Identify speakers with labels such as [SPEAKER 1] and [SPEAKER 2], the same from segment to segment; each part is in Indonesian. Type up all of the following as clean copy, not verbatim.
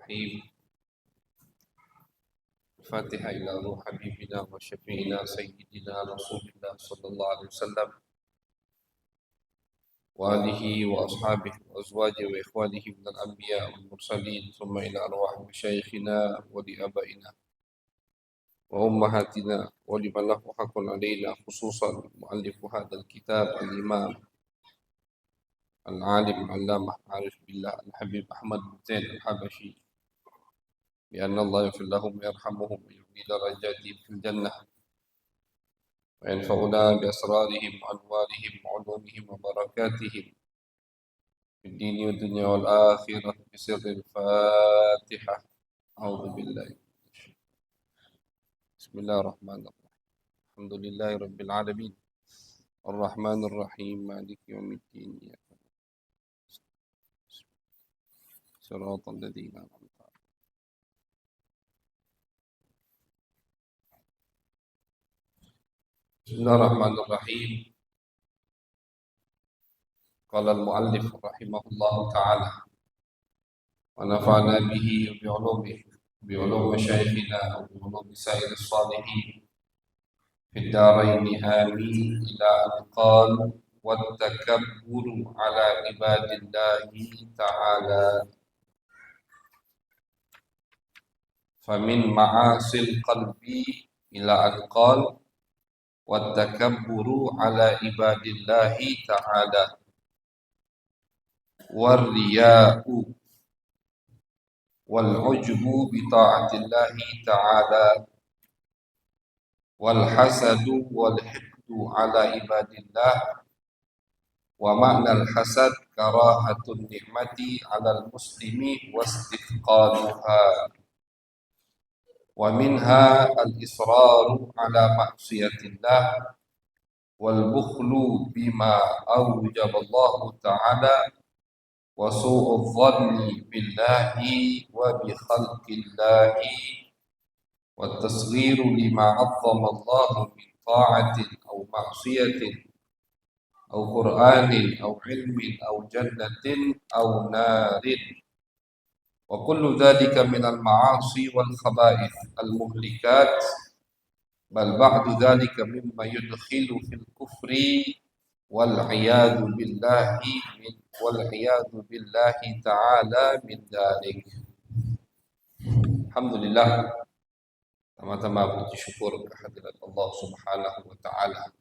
[SPEAKER 1] الرحيم. الفاتحة إلى روح حبيبنا وشفيعنا سيدنا رسول الله صلى الله عليه وسلم وآله وأصحابه وأزواجه وإخوانه من الأنبياء والمرسلين، ثم إلى أرواح مشايخنا ولآبائنا وأمهاتنا ولمن له حق علينا، خصوصا مؤلف هذا الكتاب الإمام العالم العلامة عارف بالله الحبيب أحمد بن زين الحبشي، بأن الله يغفر لهم ويرحمهم ويعلي درجاتهم في الجنة وينفعنا بأسرارهم وأنوارهم وعلومهم وبركاتهم في الدين والدنيا والآخرة بسر الفاتحة. أعوذ بالله. بسم الله الرحمن الرحيم. الحمد لله رب العالمين الرحمن الرحيم مالك يوم الدين صراط الذين أنعمت عليهم. بسم الله الرحمن الرحيم. قال المؤلف رحمه الله تعالى ونفعنا به بعلومه بعلوم مشايخنا وبعلوم سائر الصالحين في الدارين آمين، إلى أن قال والتكبر على عباد الله تعالى. فمن معاصي القلب إلى أن قال والتكبر على عباد الله تعالى. والرياء والعجب بطاعة الله تعالى. والحسد والحقد على عباد الله. ومعنى الحسد كراهة النعمة على المسلم واستثقالها. ومنها الإصرار على معصية الله والبخل بما أوجب الله تعالى وسوء الظن بالله وبخلق الله والتصغير لما عظم الله من طاعة أو معصية أو قرآن أو علم أو جنة أو نار، وكل ذلك من المعاصي والخبائث المهلكات، بل بعد ذلك مما يدخل في الكفر والعياذ بالله تعالى من ذلك. Alhamdulillah, pertama-tama puji syukur kehadirat Allah Subhanahu wa taala.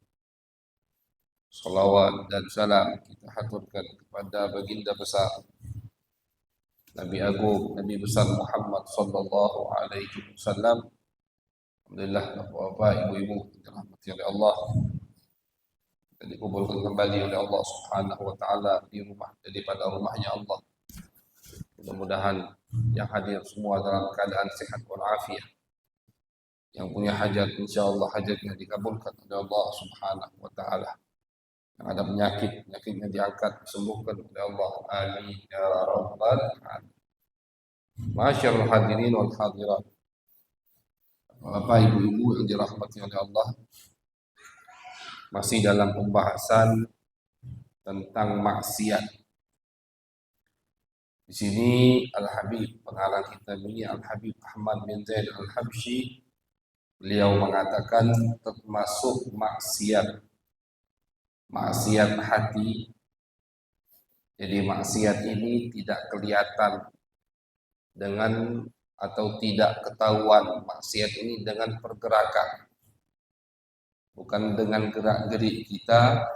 [SPEAKER 1] Salawat dan salam kita haturkan kepada baginda besar Nabi Agung, Nabi besar Muhammad sallallahu alaihi wasallam. Alhamdulillah, Bapak, Ibu-ibu dirahmati oleh Allah dan dikumpulkan kembali oleh Allah Subhanahu wa taala di rumah daripada rumahnya Allah. Mudah-mudahan yang hadir semua dalam keadaan sehat walafiat. Yang punya hajat insyaallah hajatnya dikabulkan oleh Allah Subhanahu wa taala. Yang ada penyakitnya diangkat, disembuhkan oleh Allah. Amin ya rabbal alamin. Masyaallah hadirin wal hadirat. Bapak, Ibu-ibu yang dirahmati oleh Allah, masih dalam pembahasan tentang maksiat. Di sini Al-Habib, pengarang kitab ini Al-Habib Ahmad bin Zain Al-Habsyi, beliau mengatakan termasuk maksiat hati. Jadi maksiat ini tidak kelihatan dengan atau tidak ketahuan. Maksiat ini dengan pergerakan, bukan dengan gerak-gerik kita,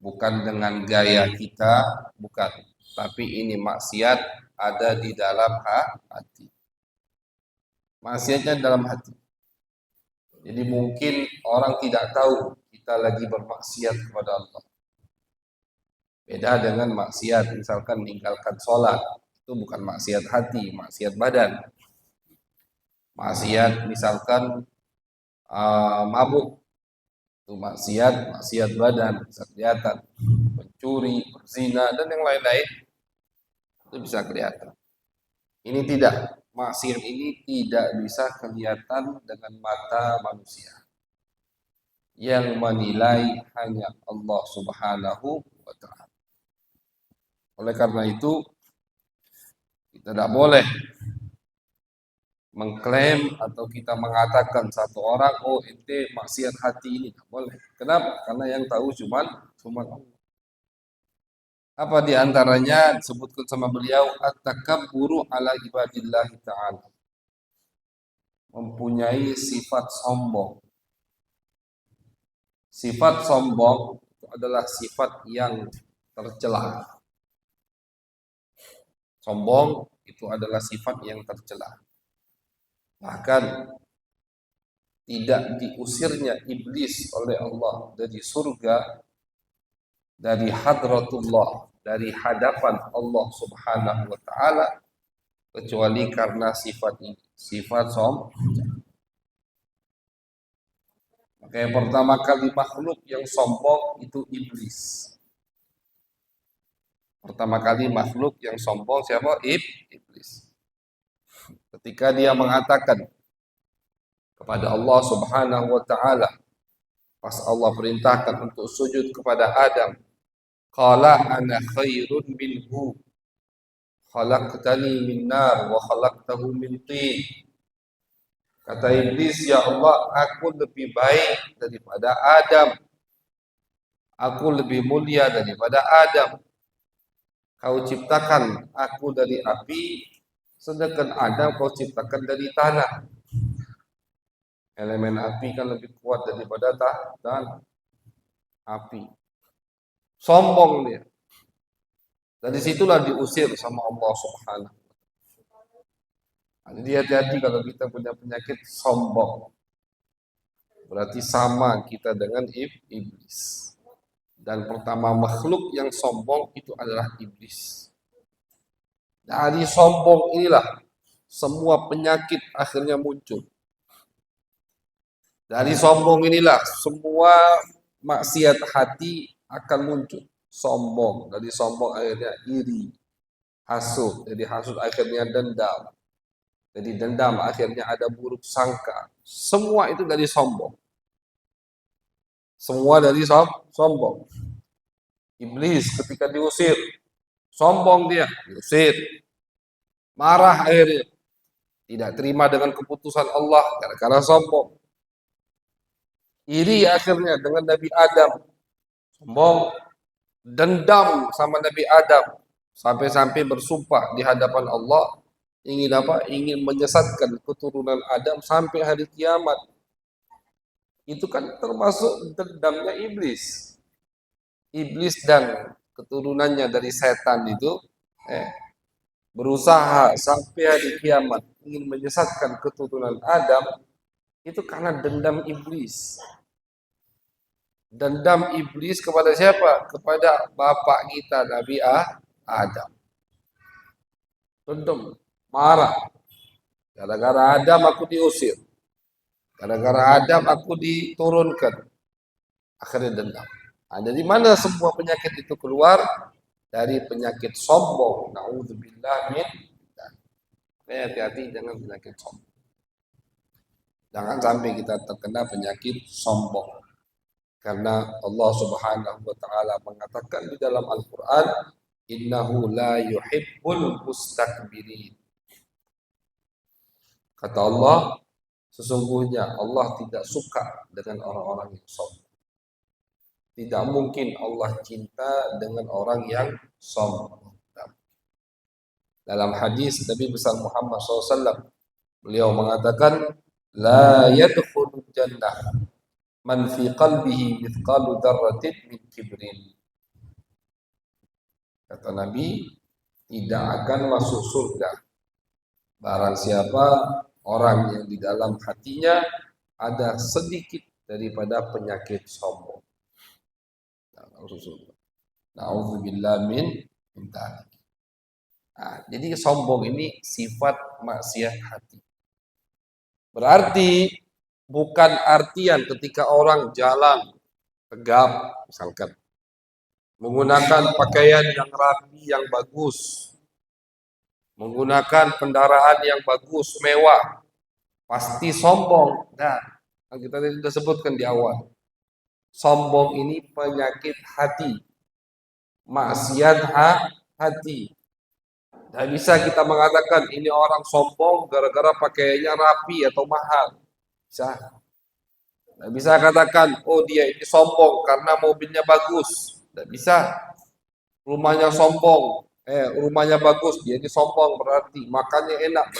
[SPEAKER 1] bukan dengan gaya kita, bukan. Tapi ini maksiat ada di dalam hati. Maksiatnya dalam hati. Jadi mungkin orang tidak tahu kita lagi bermaksiat kepada Allah. Beda dengan maksiat, misalkan meninggalkan sholat, itu bukan maksiat hati, maksiat badan. Maksiat misalkan mabuk, itu maksiat badan, bisa kelihatan. Mencuri, berzina, dan yang lain-lain, itu bisa kelihatan. Ini tidak, maksiat ini tidak bisa kelihatan dengan mata manusia. Yang menilai hanya Allah Subhanahu wa ta'ala. Oleh karena itu, Tidak boleh mengklaim atau kita mengatakan satu orang, oh ente maksiat hati ini, tidak boleh. Kenapa? Karena yang tahu cuma Allah. Apa di antaranya disebutkan sama beliau, at-takabburu ala ibadillah ta'ala. Mempunyai sifat sombong. Sifat sombong itu adalah sifat yang tercela. Sombong itu adalah sifat yang tercela. Bahkan tidak diusirnya iblis oleh Allah dari surga, dari hadratullah, dari hadapan Allah Subhanahu wa taala, kecuali karena sifat ini, sifat sombong. Maka yang pertama kali makhluk yang sombong itu iblis. Pertama kali makhluk yang sombong siapa? Iblis. Ketika dia mengatakan kepada Allah Subhanahu wa taala, pas Allah perintahkan untuk sujud kepada Adam, qala ana khairun minhu khalaqtani min nar wa khalaqtahu min tin. Kata iblis, ya Allah, aku lebih baik daripada Adam. Aku lebih mulia daripada Adam. Kau ciptakan aku dari api, sedangkan Adam kau ciptakan dari tanah. Elemen api kan lebih kuat daripada tanah. Api. Sombong dia. Dari situlah diusir sama Allah Subhanahu. Jadi hati-hati kalau kita punya penyakit sombong. Berarti sama kita dengan iblis. Dan pertama makhluk yang sombong itu adalah iblis. Dari sombong inilah semua penyakit akhirnya muncul. Dari sombong inilah semua maksiat hati akan muncul. Sombong, dari sombong akhirnya iri, hasud, dari hasud akhirnya dendam. Jadi dendam akhirnya ada buruk sangka. Semua itu dari sombong. Semua dari sombong. Iblis ketika diusir, sombong dia, diusir. Marah akhirnya. Tidak terima dengan keputusan Allah gara-gara sombong. Iri akhirnya dengan Nabi Adam. Sombong. Dendam sama Nabi Adam. Sampai-sampai bersumpah di hadapan Allah. Ingin apa? Ingin menyesatkan keturunan Adam sampai hari kiamat. Itu kan termasuk dendamnya iblis. Iblis dan keturunannya dari setan itu berusaha sampai hari kiamat ingin menyesatkan keturunan Adam, itu karena dendam iblis. Dendam iblis kepada siapa? Kepada bapak kita Nabi Adam. Dendam, marah. Gara-gara Adam aku diusir. Gara-gara Adam aku diturunkan. Akhirnya dendam. Nah, dari mana semua penyakit itu keluar? Dari penyakit sombong. Na'udzubillah min. Hati-hati jangan penyakit sombong. Jangan sampai kita terkena penyakit sombong. Karena Allah Subhanahu wa taala mengatakan di dalam Al-Qur'an, innahu la yuhibbul mustakbirin. Kata Allah, sesungguhnya Allah tidak suka dengan orang-orang yang sombong. Tidak mungkin Allah cinta dengan orang yang sombong. Dalam hadis Nabi besar Muhammad SAW, beliau mengatakan, la yadkhulul jannah man fi qalbihi mithqalu dzarratin min kibrin. Kata Nabi, tidak akan masuk surga barang siapa orang yang di dalam hatinya ada sedikit daripada penyakit sombong. Na'udzubillah min dzalik. Nah, jadi sombong ini sifat maksiat hati. Berarti bukan artian ketika orang jalan tegap, misalkan menggunakan pakaian yang rapi, yang bagus, menggunakan kendaraan yang bagus, mewah, pasti sombong. Nah, kita sudah sebutkan di awal. Sombong ini penyakit hati, maksiat hati. Tidak bisa kita mengatakan ini orang sombong gara-gara pakaiannya rapi atau mahal. Bisa. Tidak bisa katakan, oh dia ini sombong karena mobilnya bagus. Tidak bisa. Rumahnya sombong, rumahnya bagus, dia ini sombong berarti makannya enak.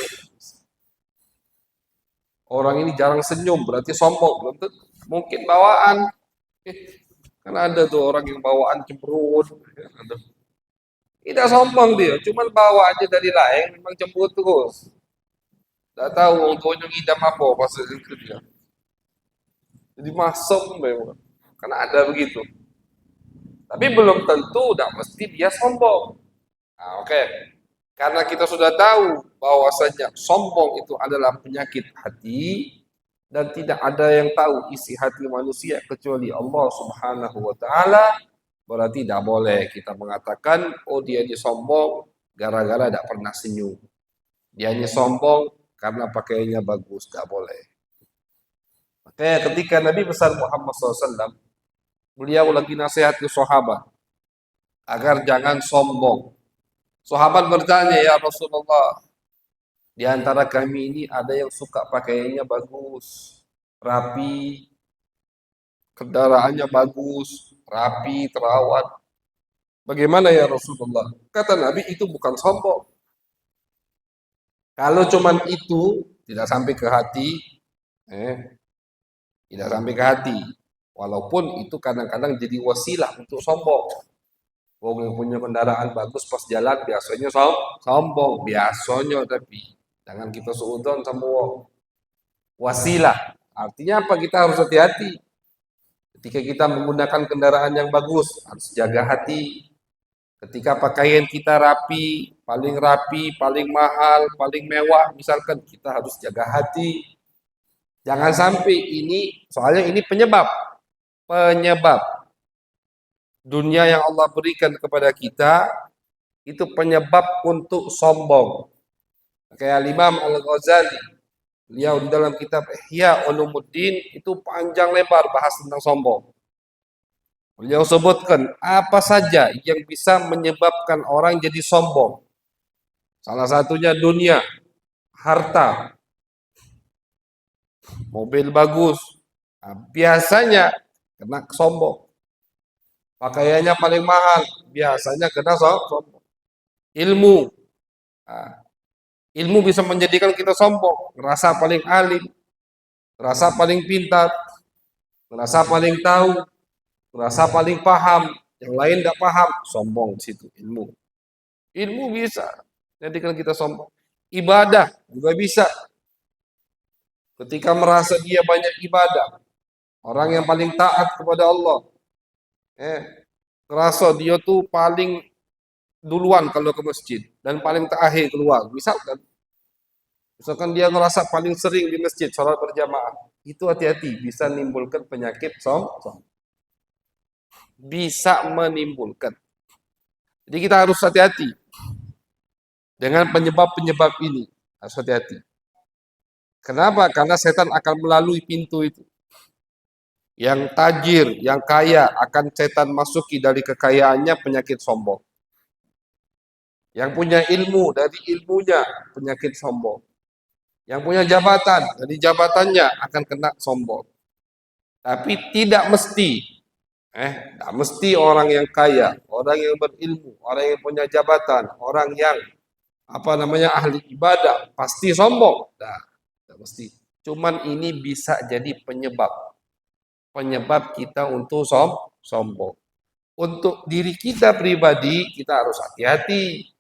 [SPEAKER 1] Orang ini jarang senyum berarti sombong. Belum tentu. Mungkin bawaan. Kan ada tuh orang yang bawaan cemberut. Tidak sombong dia, cuman bawaannya dari lain memang cemberut terus. Tidak tahu orang tuanya ngidam apa pas itu dia. Jadi masuk memang. Karena ada begitu. Tapi belum tentu, tidak mesti dia sombong. Nah, oke. Karena kita sudah tahu bahwasanya sombong itu adalah penyakit hati dan tidak ada yang tahu isi hati manusia kecuali Allah Subhanahu wa taala, berarti tidak boleh kita mengatakan oh dia ini sombong gara-gara tidak pernah senyum. Dia ini sombong karena pakaiannya bagus, tidak boleh. Makanya ketika Nabi besar Muhammad SAW, beliau lagi nasihati sahabat agar jangan sombong. Sahabat bertanya, ya Rasulullah, di antara kami ini ada yang suka pakaiannya bagus, rapi, kendaraannya bagus, rapi, terawat. Bagaimana ya Rasulullah? Kata Nabi, itu bukan sombong. Kalau cuman itu, tidak sampai ke hati, tidak sampai ke hati. Walaupun itu kadang-kadang jadi wasilah untuk sombong. Wong yang punya kendaraan bagus pas jalan biasanya sombong, biasanya, tapi jangan kita suudzon sama wong. Wasilah. Artinya apa? Kita harus hati-hati. Ketika kita menggunakan kendaraan yang bagus, harus jaga hati. Ketika pakaian kita rapi, paling mahal, paling mewah, misalkan kita harus jaga hati. Jangan sampai ini, soalnya ini penyebab dunia yang Allah berikan kepada kita itu penyebab untuk sombong. Kayak Imam Al-Ghazali, beliau di dalam kitab Ihya Ulumuddin itu panjang lebar bahas tentang sombong. Beliau sebutkan apa saja yang bisa menyebabkan orang jadi sombong. Salah satunya dunia, harta, mobil bagus. Nah, biasanya kena sombong. Pakaiannya paling mahal, biasanya kena sombong. Ilmu, nah, ilmu bisa menjadikan kita sombong, ngerasa paling alim, ngerasa paling pintar, ngerasa paling tahu, ngerasa paling paham, yang lain tidak paham, sombong di situ ilmu. Ilmu bisa jadikan kita sombong. Ibadah juga bisa. Ketika merasa dia banyak ibadah, orang yang paling taat kepada Allah, ngerasa dia tuh paling duluan kalau ke masjid dan paling terakhir keluar. Misalkan dia ngerasa paling sering di masjid sholat berjamaah, itu hati-hati bisa menimbulkan penyakit sombong. Bisa menimbulkan. Jadi kita harus hati-hati dengan penyebab-penyebab ini. Harus hati-hati. Kenapa? Karena setan akan melalui pintu itu. Yang tajir, yang kaya akan setan masuki dari kekayaannya penyakit sombong. Yang punya ilmu dari ilmunya penyakit sombong. Yang punya jabatan dari jabatannya akan kena sombong. Tapi tidak mesti orang yang kaya, orang yang berilmu, orang yang punya jabatan, orang yang ahli ibadah pasti sombong. Nah, tidak mesti. Cuman ini bisa jadi penyebab kita untuk sombong. Untuk diri kita pribadi kita harus hati-hati.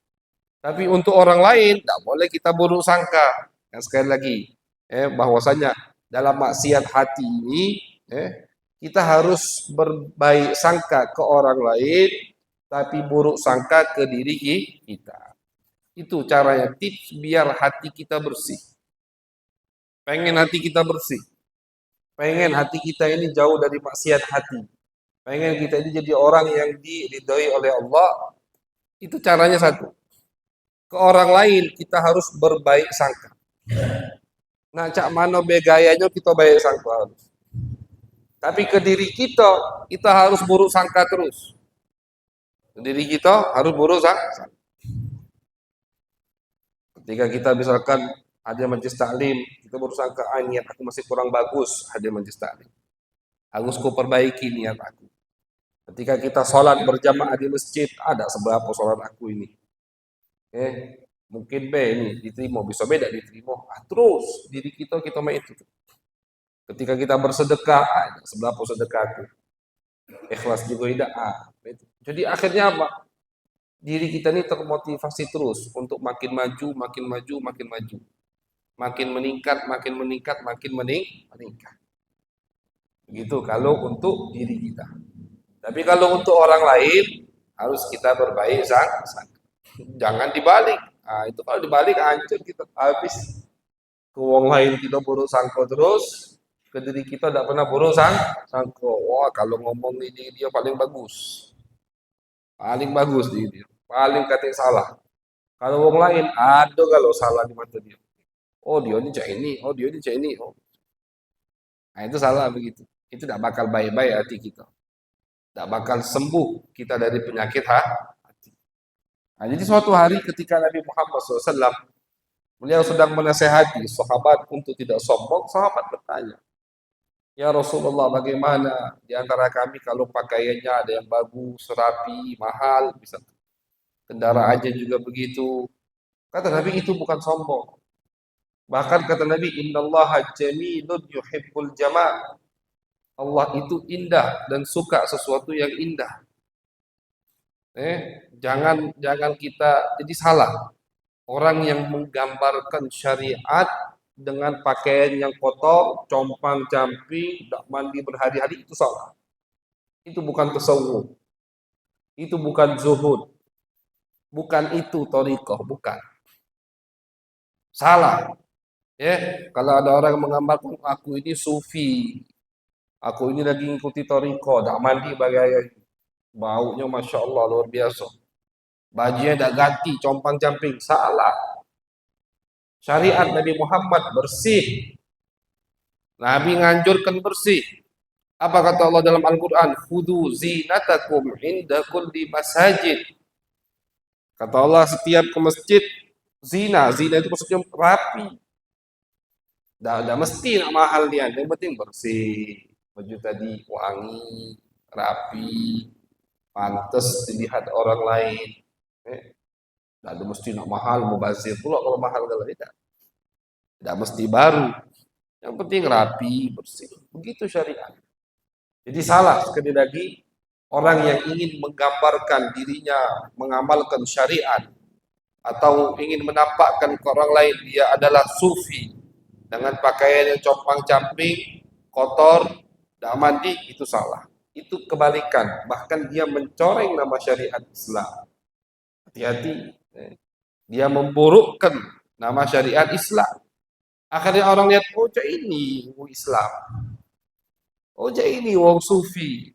[SPEAKER 1] Tapi untuk orang lain tidak boleh kita buruk sangka. Dan sekali lagi, bahwasanya dalam maksiat hati ini, kita harus berbaik sangka ke orang lain, tapi buruk sangka ke diri kita. Itu caranya, tips biar hati kita bersih. Pengen hati kita bersih. Pengen hati kita ini jauh dari maksiat hati. Pengen kita ini jadi orang yang diridhoi oleh Allah. Itu caranya satu. Ke orang lain kita harus berbaik sangka. Nah, cak mano begayanya kita baik sangka harus. Tapi ke diri kita harus buruk sangka terus. Ke diri kita harus buruk sangka. Ketika kita misalkan hadir majelis taklim, kita berusaha ke niat aku masih kurang bagus hadir majelis taklim. Harus ku perbaiki niat aku. Ketika kita sholat berjamaah di masjid, ada seberapa sholat aku ini. Mungkin ini diterima, bisa beda diterima. Terus diri kita main itu. Ketika kita bersedekah, ada seberapa sedekah aku. Ikhlas juga tidak. Jadi akhirnya apa? Diri kita ini termotivasi terus untuk makin maju, makin maju, makin maju. Makin meningkat, makin meningkat, makin meningkat. Begitu kalau untuk diri kita. Tapi kalau untuk orang lain harus kita berbaik sangka. Jangan dibalik. Itu kalau dibalik hancur kita habis. Ke orang lain kita buruk sangka terus, ke diri kita tidak pernah buruk sangka. Wah, kalau ngomong ini dia paling bagus. Paling bagus dia. Paling kata salah. Kalau orang lain ada kalau salah di mata dia. Oh, dia ini cak ini, oh dia ini cak ini. Oh. Nah, itu salah begitu. Itu tidak bakal baik-baik hati kita. Tidak bakal sembuh kita dari penyakit hati. Nah, jadi suatu hari ketika Nabi Muhammad SAW beliau sedang menasehati sahabat untuk tidak sombong, sahabat bertanya, ya Rasulullah, bagaimana di antara kami kalau pakaiannya ada yang bagus, rapi, mahal, bisa kendaraannya juga begitu. Kata Nabi, itu bukan sombong. Bahkan kata Nabi, innallaha jamilun yuhibbul jamal. Allah itu indah dan suka sesuatu yang indah. Jangan kita jadi salah. Orang yang menggambarkan syariat dengan pakaian yang kotor, compang-camping, tidak mandi berhari-hari, itu salah. Itu bukan tasawuf. Itu bukan zuhud. Bukan itu thariqah, bukan. Salah. Kalau ada orang yang menggambarkan aku ini sufi, aku ini lagi ngikuti thariqah, tidak mandi bagai baunya masya Allah luar biasa. Bajunya tidak ganti, compang-camping, salah. Syariat Nabi Muhammad bersih. Nabi nganjurkan bersih. Apa kata Allah dalam Al-Quran? Khudu zinatakum inda kulli masajid. Kata Allah, setiap ke masjid, zina itu maksudnya rapi. Dah mesti nak mahal dia, yang penting bersih. Baju tadi wangi, rapi, pantas dilihat orang lain. Tidak ada mesti nak mahal, mubazir pula kalau mahal kalau tidak. Tidak mesti baru. Yang penting rapi, bersih. Begitu syariat. Jadi salah sekali lagi orang yang ingin menggambarkan dirinya mengamalkan syariat atau ingin menampakkan ke orang lain dia adalah sufi dengan pakaian yang compang-camping, kotor, tidak mandi, itu salah. Itu kebalikan. Bahkan dia mencoreng nama syariat Islam. Hati-hati. Dia memburukkan nama syariat Islam. Akhirnya orang lihat, oh cak ini Islam. Oh cak ini wong sufi.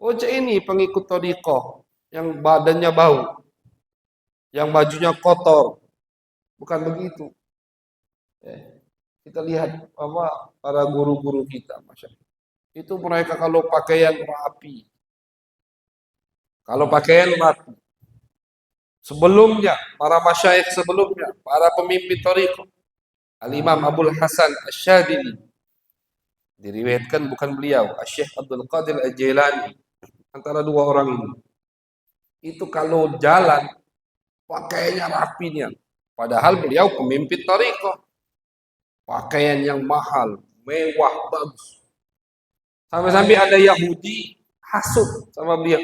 [SPEAKER 1] Oh cak ini pengikut thariqah yang badannya bau. Yang bajunya kotor. Bukan begitu. Kita lihat apa para guru-guru kita, Masya Allah. Itu mereka kalau pakaian rapi. Kalau pakaian rapi. Sebelumnya, para masyayikh sebelumnya, para pemimpin thariqah. Al-Imam Abdul Hasan Asy-Syadzili. Diriwayatkan bukan beliau, Syekh Abdul Qadir Al-Jailani. Antara dua orang ini. Itu kalau jalan, pakaiannya rapinya. Padahal beliau pemimpin thariqah. Pakaian yang mahal, mewah, bagus. Sampai-sampai ada Yahudi hasut sama beliau.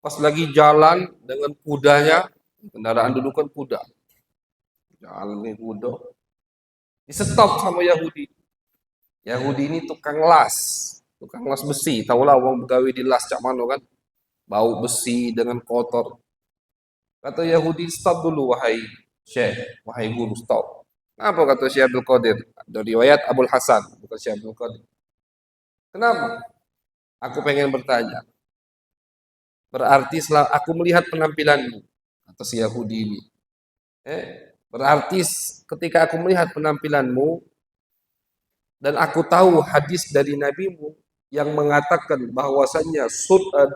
[SPEAKER 1] Pas lagi jalan dengan kudanya, kendaraan dulu kan kuda. Jalan dengan kuda. Di stop sama Yahudi. Yahudi ini tukang las besi. Tahulah orang begawi di las cak mano kan. Bau besi dengan kotor. Kata Yahudi, stop dulu wahai Syekh, wahai guru, stop. Apa kata Syekh Abdul Qadir? Dari riwayat Abdul Hasan, bukan Syekh Abdul Qadir. Kenapa? Aku pengen bertanya. Berarti setelah aku melihat penampilanmu, kata si Yahudi ini. Berarti ketika aku melihat penampilanmu dan aku tahu hadis dari nabimu yang mengatakan bahwasannya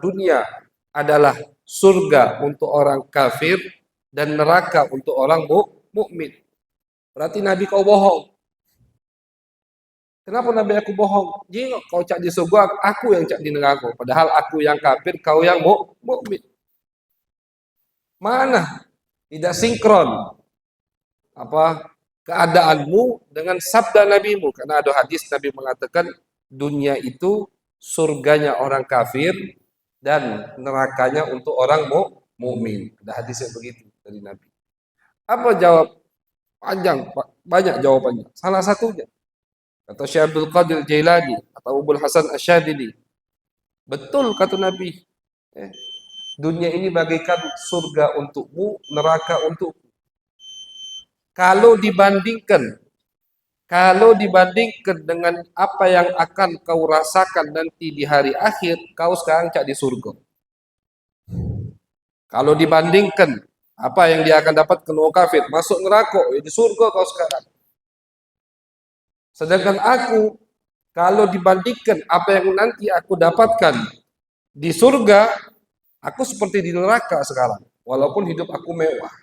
[SPEAKER 1] dunia adalah surga untuk orang kafir dan neraka untuk orang mukmin. Berarti Nabi kau bohong. Kenapa Nabi aku bohong? Jika kau cak di surga, aku yang cak di neraka. Padahal aku yang kafir, kau yang mukmin. Mana? Tidak sinkron. Apa keadaanmu dengan sabda nabimu? Karena ada hadis Nabi mengatakan dunia itu surganya orang kafir dan nerakanya untuk orang mukmin. Ada hadis yang begitu dari Nabi. Apa jawab? Panjang, banyak jawabannya. Salah satunya kata Syekh Abdul Qadir Jailani atau Abul Hasan Asyadili. Betul kata Nabi. Dunia ini bagaikan surga untukmu, neraka untukku. Kalau dibandingkan dengan apa yang akan kau rasakan nanti di hari akhir, kau sekarang cak di surga. Kalau dibandingkan apa yang dia akan dapat kena kafir, masuk neraka, di surga kau sekarang. Sedangkan aku, kalau dibandingkan apa yang nanti aku dapatkan di surga, aku seperti di neraka sekarang, walaupun hidup aku mewah.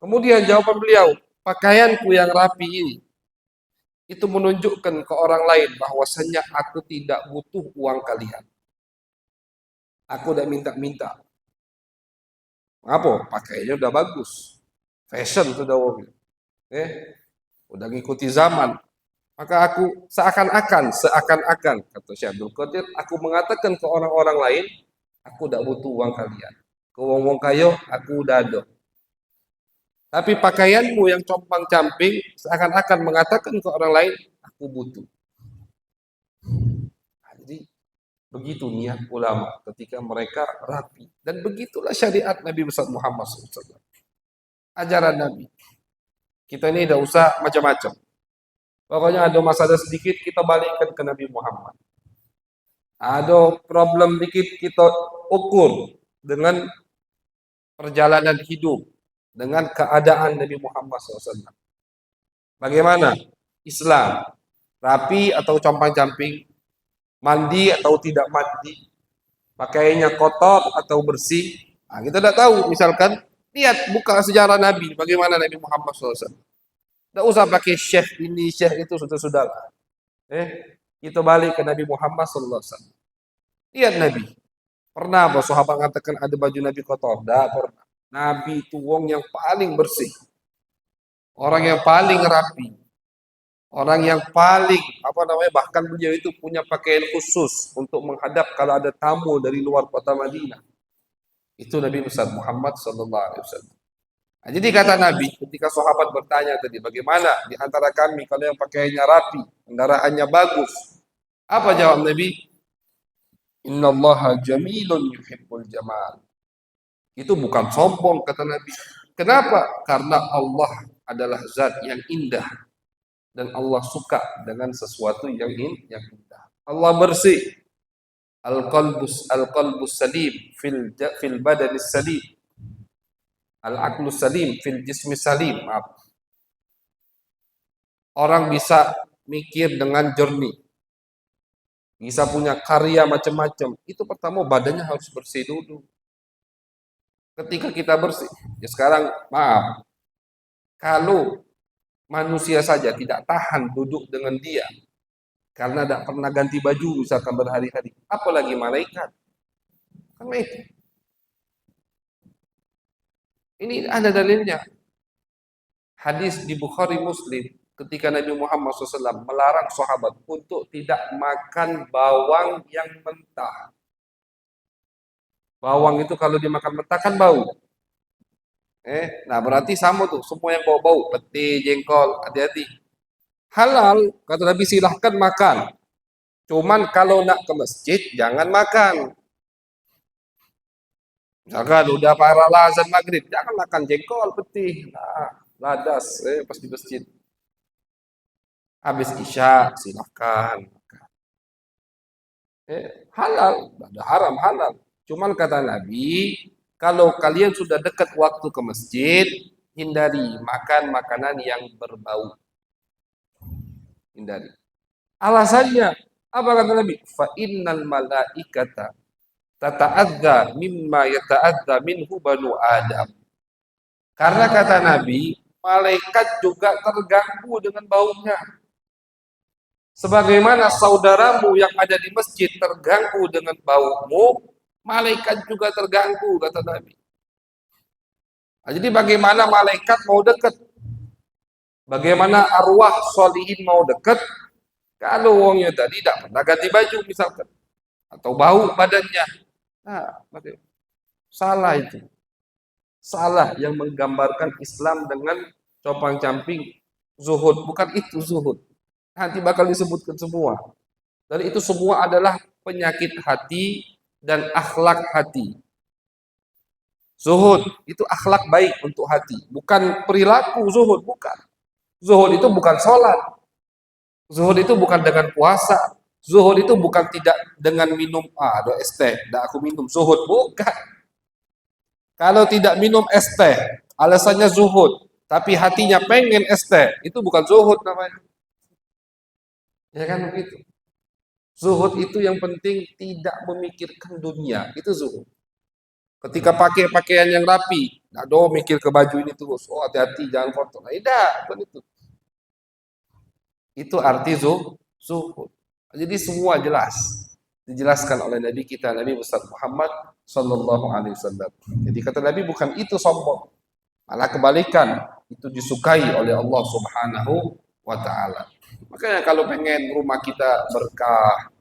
[SPEAKER 1] Kemudian jawaban beliau, pakaianku yang rapi ini, itu menunjukkan ke orang lain bahwasanya aku tidak butuh uang kalian. Aku udah minta-minta. Apa? Pakaiannya udah bagus. Fashion sudah mobil. Udah ngikuti zaman. Maka aku seakan-akan kata Syekh Abdul Qadir, aku mengatakan ke orang-orang lain, aku tidak butuh uang kalian. Kau ngomong kayo, aku udah ada. Tapi pakaianmu yang compang-camping seakan-akan mengatakan ke orang lain, aku butuh. Jadi begitu niat ulama ketika mereka rapi. Dan begitulah syariat Nabi besar Muhammad SAW. Ajaran Nabi. Kita ini tidak usah macam-macam. Pokoknya ada masalah sedikit, kita balikkan ke Nabi Muhammad. Ada problem dikit, kita ukur dengan perjalanan hidup, dengan keadaan Nabi Muhammad SAW. Bagaimana? Islam, rapi atau compang-camping, mandi atau tidak mandi, pakaiannya kotor atau bersih. Nah, kita tidak tahu, misalkan, lihat, buka sejarah Nabi, bagaimana Nabi Muhammad SAW. Tidak usah pakai syekh ini, syekh itu, sudah-sudah. Kita balik ke Nabi Muhammad SAW. Lihat Nabi. Pernah apa sahabat mengatakan ada baju Nabi kotor? Tidak pernah. Nabi itu wong yang paling bersih. Orang yang paling rapi. Orang yang paling, bahkan beliau itu punya pakaian khusus untuk menghadap kalau ada tamu dari luar kota Madinah. Itu Nabi besar Muhammad SAW. Nah, jadi kata Nabi, ketika sahabat bertanya tadi, bagaimana di antara kami kalau yang pakaiannya rapi, kendaraannya bagus? Apa jawab Nabi? Innallaha jamilun yuhibbul jamal. Itu bukan sombong kata Nabi. Kenapa? Karena Allah adalah zat yang indah dan Allah suka dengan sesuatu yang indah. Allah bersih. Al-qalbus salim fil badanis salim. Al-aqlus salim fil jismi salim. Maaf. Orang bisa mikir dengan jernih. Bisa punya karya macam-macam. Itu pertama badannya harus bersih dulu. Ketika kita bersih, ya sekarang maaf. Kalau manusia saja tidak tahan duduk dengan dia karena tidak pernah ganti baju misalkan berhari-hari, apalagi malaikat. Karena itu. Ini ada dalilnya. Hadis di Bukhari Muslim ketika Nabi Muhammad SAW melarang sahabat untuk tidak makan bawang yang mentah. Bawang itu kalau dimakan mentah kan bau. Nah berarti sama tuh, semua yang bau-bau, peti, jengkol, hati-hati. Halal, kata Nabi silahkan makan. Cuman kalau nak ke masjid, jangan makan. Misalkan udah para azan maghrib, jangan makan jengkol, peti, ladas, pas di masjid. Habis isya, silahkan. Halal, ada haram halal. Cuman kata Nabi, kalau kalian sudah dekat waktu ke masjid, hindari makan makanan yang berbau. Hindari. Alasannya, apa kata Nabi? Fa innal malaikata tata'adza mimma yata'adza minhu banu Adam. Karena kata Nabi, malaikat juga terganggu dengan baunya. Sebagaimana saudaramu yang ada di masjid terganggu dengan baumu, malaikat juga terganggu, kata Nabi. Nah, jadi bagaimana malaikat mau dekat? Bagaimana arwah solihin mau dekat? Kalau wongnya tadi tidak pernah ganti baju misalkan, atau bau badannya. Nah, salah itu. Salah yang menggambarkan Islam dengan compang-camping zuhud. Bukan itu zuhud. Nanti bakal disebutkan semua. Dan itu semua adalah penyakit hati dan akhlak hati. Zuhud itu akhlak baik untuk hati, bukan perilaku zuhud, bukan. Zuhud itu bukan sholat. Zuhud itu bukan dengan puasa. Zuhud itu bukan tidak dengan minum ada es teh, tidak aku minum. Zuhud bukan. Kalau tidak minum es teh, alasannya zuhud, tapi hatinya pengen es teh, itu bukan zuhud namanya. Ya kan begitu. Zuhud itu yang penting tidak memikirkan dunia, itu zuhud. Ketika pakai pakaian yang rapi, nah do mikir ke baju ini terus, oh hati-hati jangan kotor. Nah, tidak, bukan itu. Itu arti zuhud. Jadi semua jelas dijelaskan oleh Nabi kita Nabi besar Muhammad Sallallahu Alaihi Wasallam. Jadi kata Nabi bukan itu sombong, malah kebalikan, itu disukai oleh Allah Subhanahu wa Ta'ala. Makanya kalau pengen rumah kita berkah,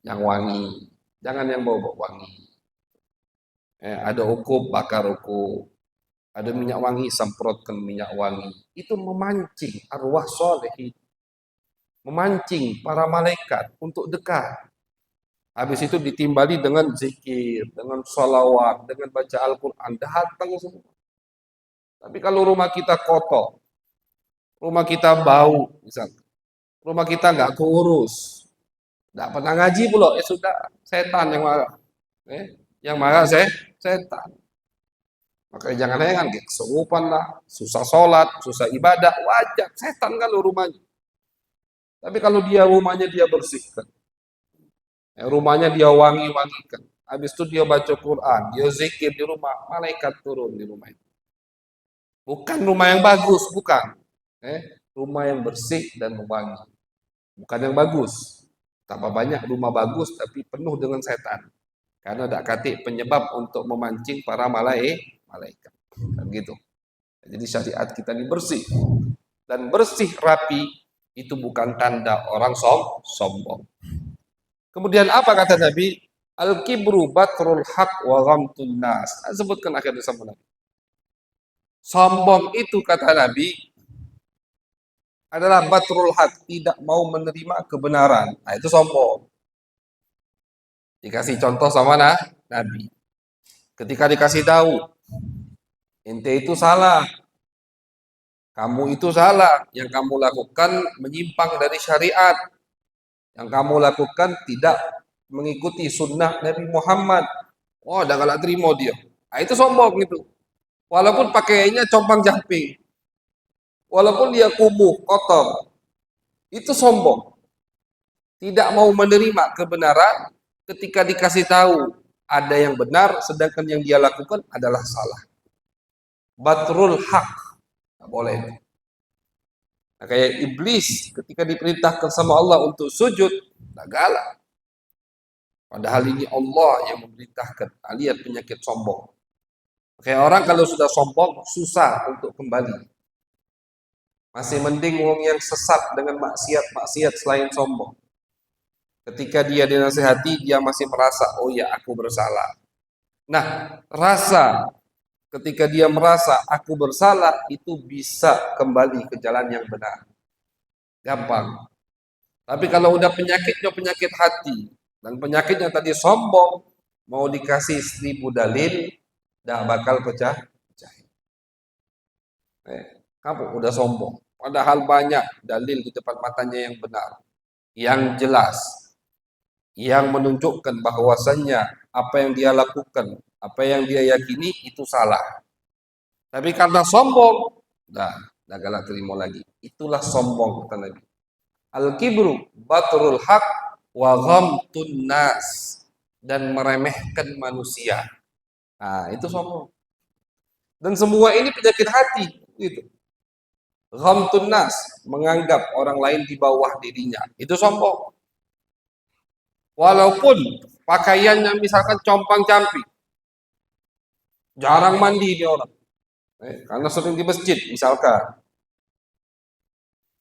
[SPEAKER 1] yang wangi, jangan yang bau-bau wangi. Ada ukup, bakar ukup. Ada minyak wangi, semprotkan minyak wangi. Itu memancing arwah soleh, memancing para malaikat untuk dekat. Habis itu ditimbali dengan zikir, dengan sholawat, dengan baca Al-Quran. Datang semua. Tapi kalau rumah kita kotor, rumah kita bau, misalnya, rumah kita nggak keurus, nggak pernah ngaji pula, ya sudah, setan yang marah. Yang marah setan. Makanya jangan heran, kesurupan lah, susah sholat, susah ibadah, wajar, setan kalau rumahnya. Tapi kalau rumahnya dia bersihkan, rumahnya dia wangi-wangikan, habis itu dia baca Quran, dia zikir di rumah, malaikat turun di rumah itu. Bukan rumah yang bagus, bukan. Rumah yang bersih dan wangi. Bukan yang bagus. Tambah banyak rumah bagus tapi penuh dengan setan. Karena ada katik penyebab untuk memancing para malaikat. Dan gitu. Jadi syariat kita ini bersih. Dan bersih rapi itu bukan tanda orang sombong. Kemudian apa kata Nabi? Al-kibru batrul haq wa ghamtun nas. Sebutkan akhirnya sama Nabi. Sombong itu kata Nabi adalah batrul haq, tidak mau menerima kebenaran. Nah, itu sombong. Dikasih contoh sama Nabi. Ketika dikasih tahu, ente itu salah. Kamu itu salah. Yang kamu lakukan menyimpang dari syariat. Yang kamu lakukan tidak mengikuti sunnah Nabi Muhammad. Oh, udah galak terima dia. Nah, itu sombong itu. Walaupun pakaiannya compang-camping, walaupun dia kumuh, kotor, itu sombong. Tidak mau menerima kebenaran ketika dikasih tahu ada yang benar, sedangkan yang dia lakukan adalah salah. Batrul haq, nggak boleh. Nah, kayak iblis ketika diperintahkan sama Allah untuk sujud, nggak galak. Padahal ini Allah yang memerintahkan. Lihat penyakit sombong. Kayak orang kalau sudah sombong, susah untuk kembali. Masih mending wong yang sesat dengan maksiat selain sombong. Ketika dia dinasihati, dia masih merasa, oh ya aku bersalah. Nah, rasa ketika dia merasa aku bersalah, itu bisa kembali ke jalan yang benar. Gampang. Tapi kalau udah penyakitnya penyakit hati, dan penyakitnya tadi sombong, mau dikasih 1000 dalil, dah bakal pecah. Kamu udah sombong. Padahal banyak dalil di depan matanya yang benar, yang jelas, yang menunjukkan bahwasannya apa yang dia lakukan, apa yang dia yakini itu salah. Tapi karena sombong, dah galak terima lagi. Itulah sombong kata Nabi. Al-kibru batrul haq wa ghamtun nas, dan meremehkan manusia. Nah, itu sombong. Dan semua ini penyakit hati, gitu. Ghamtun nas, menganggap orang lain di bawah dirinya. Itu sombong. Walaupun pakaiannya misalkan compang-camping, jarang mandi ini orang. Karena sering di masjid misalkan.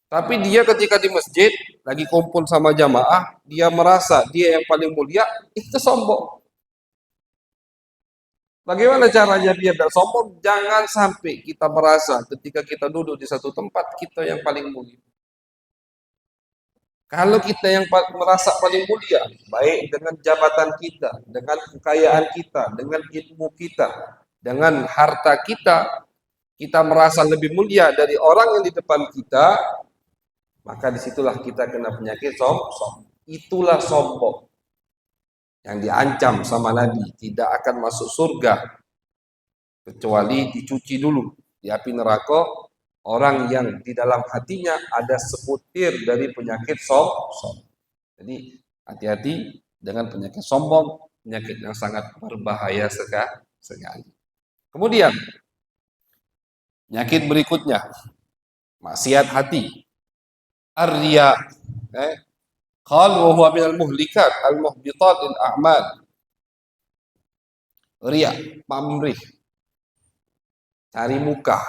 [SPEAKER 1] Tapi dia ketika di masjid lagi kumpul sama jamaah, dia merasa dia yang paling mulia, itu sombong. Bagaimana caranya biar tidak sombong? Jangan sampai kita merasa ketika kita duduk di satu tempat kita yang paling mulia. Kalau kita yang merasa paling mulia, baik dengan jabatan kita, dengan kekayaan kita, dengan ilmu kita, dengan harta kita, kita merasa lebih mulia dari orang yang di depan kita, maka disitulah kita kena penyakit sombong. Itulah sombong yang diancam sama Nabi, tidak akan masuk surga kecuali dicuci dulu di api neraka orang yang di dalam hatinya ada sebutir dari penyakit sombong. Jadi hati-hati dengan penyakit sombong, penyakit yang sangat berbahaya sekali. Kemudian penyakit berikutnya, maksiat hati, ar-riya. Qal wa huwa minal muhlikat al-muhbitat al-a'mal. Riya, pamrih, cari muka,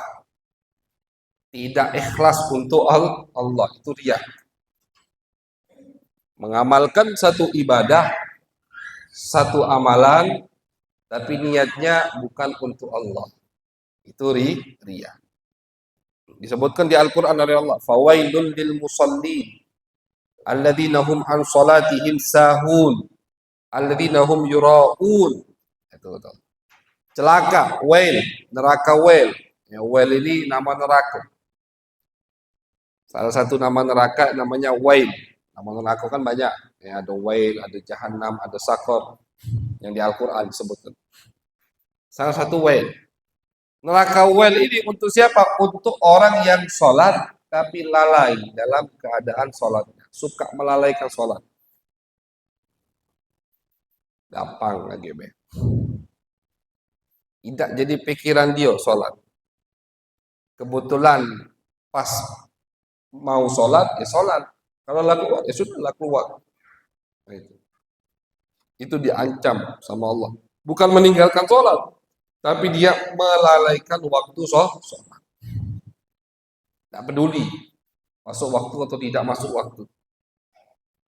[SPEAKER 1] tidak ikhlas untuk Allah, itu riya. Mengamalkan satu ibadah, satu amalan, tapi niatnya bukan untuk Allah, itu riya. Disebutkan di Al-Quran oleh Allah, fawailul lil musallin alladzina hum an salatihim sahun alladzina hum yura'un. Itu. Celaka, wail, neraka wail. Ya, wail ini nama neraka. Salah satu nama neraka namanya wail. Nama neraka kan banyak. Ya, ada wail, ada jahannam, ada sakor. Yang di Al-Quran disebutkan. Salah satu wail. Neraka wail ini untuk siapa? Untuk orang yang sholat tapi lalai dalam keadaan sholatnya. Suka melalaikan sholat. Gampang lagi, be. Tidak jadi pikiran dia sholat. Kebetulan pas mau sholat, ya sholat. Kalau lah keluar, ya sudah lah keluar. Nah, itu diancam sama Allah. Bukan meninggalkan sholat, tapi dia melalaikan waktu sholat. Tidak peduli masuk waktu atau tidak masuk waktu.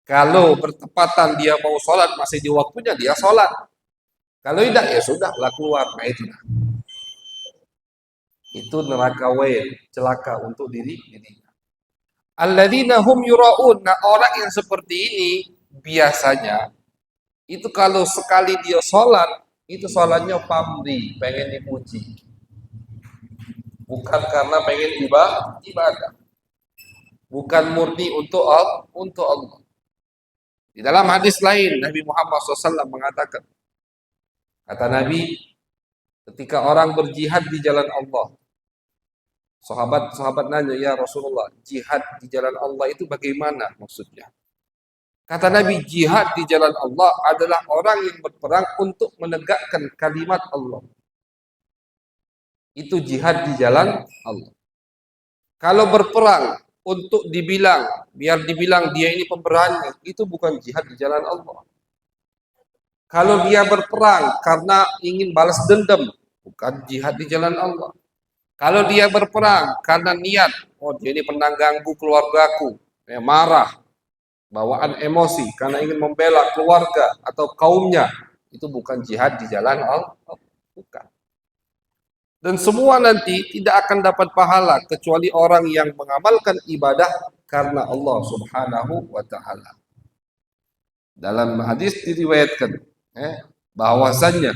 [SPEAKER 1] Kalau bertepatan dia mau sholat masih di waktunya, dia sholat. Kalau tidak, ya sudah lah keluar. Nah itulah. Itu neraka wail, celaka untuk dirinya. Alladzina hum yura'un. Nah, orang yang seperti ini biasanya itu kalau sekali dia sholat, itu sholatnya pamri, pengen dipuji. Bukan karena pengen ibadah. Bukan murni untuk Allah. Di dalam hadis lain, Nabi Muhammad SAW mengatakan, kata Nabi, ketika orang berjihad di jalan Allah, sahabat-sahabat nanya, ya Rasulullah, jihad di jalan Allah itu bagaimana maksudnya? Kata Nabi, jihad di jalan Allah adalah orang yang berperang untuk menegakkan kalimat Allah. Itu jihad di jalan Allah. Kalau berperang untuk biar dibilang dia ini pemberani, itu bukan jihad di jalan Allah. Kalau dia berperang karena ingin balas dendam, bukan jihad di jalan Allah. Kalau dia berperang karena niat, oh dia ini pernah ganggu keluargaku, marah, bawaan emosi karena ingin membela keluarga atau kaumnya, itu bukan jihad di jalan Allah, bukan. Dan semua nanti tidak akan dapat pahala kecuali orang yang mengamalkan ibadah karena Allah Subhanahu wa taala. Dalam hadis diriwayatkan bahwasannya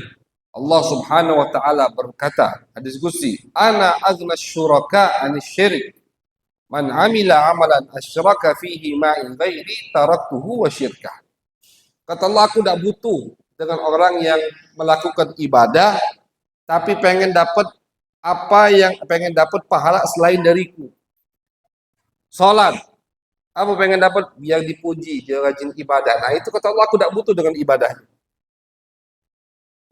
[SPEAKER 1] Allah Subhanahu wa taala berkata, hadis qudsi, ana aghna syuraka 'anil syirik. Man 'amila 'amalan asyraka fihi ma'i ghairi taraktuhu wa syirkah. Kata Allah, aku tidak butuh dengan orang yang melakukan ibadah tapi pengen dapat pahala selain dariku. Salat, apa pengen dapat biar dipuji, dia rajin ibadah. Nah, itu kata Allah, aku tidak butuh dengan ibadah.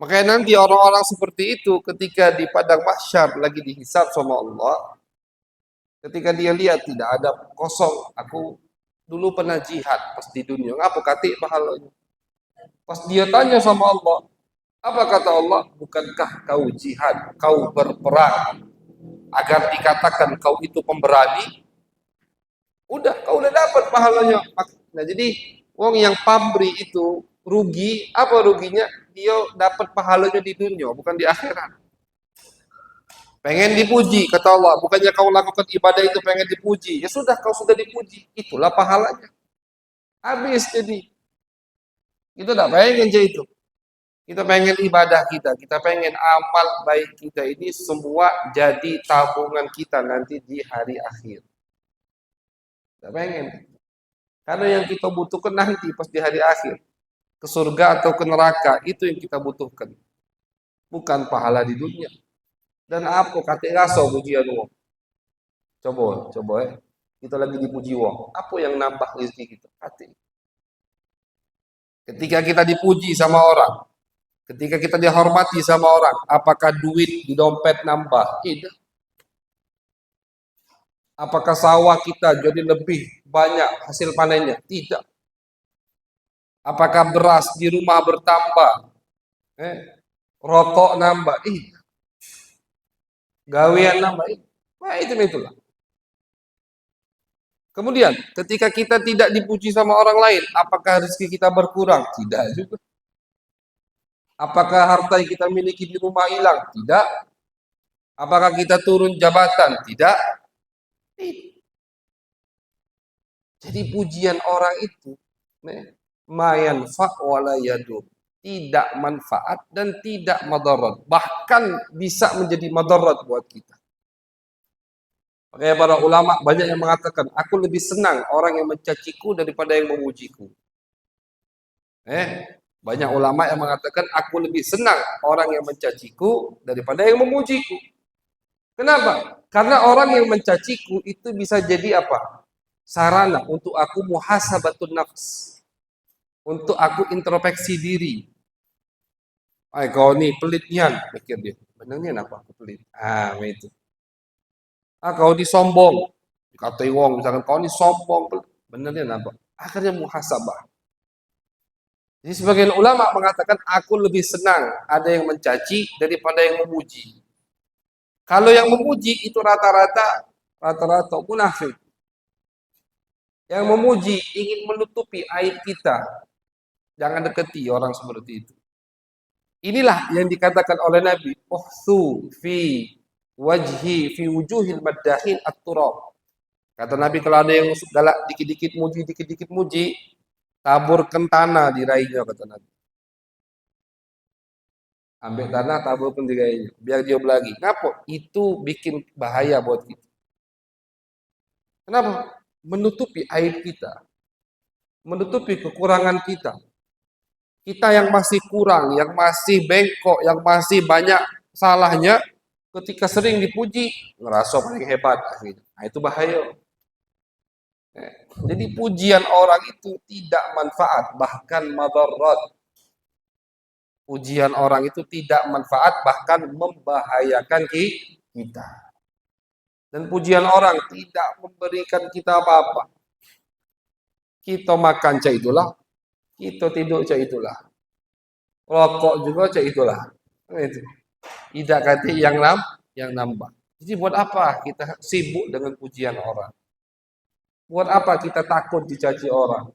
[SPEAKER 1] Makanya nanti orang-orang seperti itu ketika di padang mahsyar lagi dihisab sama Allah, ketika dia lihat tidak ada kosong, aku dulu pernah jihad pas di dunia, apa kata pahalanya? Pas dia tanya sama Allah, apa kata Allah? Bukankah kau jihad, kau berperang agar dikatakan kau itu pemberani? Udah, kau udah dapat pahalanya. Nah, jadi wong yang pabri itu rugi, apa ruginya? Dia dapat pahalanya di dunia, bukan di akhirat. Pengen dipuji, kata Allah. Bukannya kau lakukan ibadah itu pengen dipuji. Ya sudah, kau sudah dipuji. Itulah pahalanya. Habis jadi. Kita tidak pengen jadi itu. Kita pengen ibadah kita. Kita pengen amal baik kita ini semua jadi tabungan kita nanti di hari akhir. Tidak pengen. Karena yang kita butuhkan nanti pas di hari akhir. Ke surga atau ke neraka. Itu yang kita butuhkan. Bukan pahala di dunia. Dan apa kata raso pujian wong? Coba ya. Kita lagi dipuji wong. Apa yang nambah rezeki kita? Hati. Ketika kita dipuji sama orang, ketika kita dihormati sama orang, apakah duit di dompet nambah? Tidak. Apakah sawah kita jadi lebih banyak hasil panennya? Tidak. Apakah beras di rumah bertambah? Rokok nambah? Tidak. Gawean nambah? Nah, itulah. Kemudian, ketika kita tidak dipuji sama orang lain, apakah rezeki kita berkurang? Tidak juga. Apakah harta yang kita miliki di rumah hilang? Tidak. Apakah kita turun jabatan? Tidak. Jadi pujian orang itu mayan wala yadur, tidak manfaat dan tidak madarat, bahkan bisa menjadi madarat buat kita. Makanya para ulama banyak yang mengatakan, aku lebih senang orang yang mencaciku daripada yang memujiku. Banyak ulama yang mengatakan, aku lebih senang orang yang mencaciku daripada yang memujiku. Kenapa? Karena orang yang mencaciku itu bisa jadi apa? Sarana untuk aku muhasabatun nafs. Untuk aku introspeksi diri. Kau ini pelit nian, pikir dia. Benernya apa aku pelit? Itu. Kau ini sombong. Dikatai wong, misalkan kau ini sombong, pelit. Benernya apa? Akhirnya muhasabah. Jadi sebagian ulama mengatakan, aku lebih senang ada yang mencaci daripada yang memuji. Kalau yang memuji itu rata-rata munafik. Yang memuji ingin menutupi aib kita. Jangan dekati orang seperti itu. Inilah yang dikatakan oleh Nabi, "Uhthu fi wajhi fi wujuhil maddahin at-turab." Kata Nabi, kalau ada yang galak dikit-dikit muji, taburkan tanah di rainya, kata Nabi. Ambil tanah, taburkan di rainya, biar dia lagi. Kenapa? Itu bikin bahaya buat kita. Kenapa? Menutupi aib kita. Menutupi kekurangan kita. Kita yang masih kurang, yang masih bengkok, yang masih banyak salahnya, ketika sering dipuji, ngerasa paling hebat. Nah, itu bahaya. Jadi pujian orang itu tidak manfaat, bahkan madarat. Pujian orang itu tidak manfaat, bahkan membahayakan kita. Dan pujian orang tidak memberikan kita apa-apa. Kita makan cah itulah, kita tidur cah itulah. Rokok juga cah itulah. Itu. Tidak kata yang nambah. Jadi buat apa kita sibuk dengan pujian orang? Buat apa kita takut dicaci orang?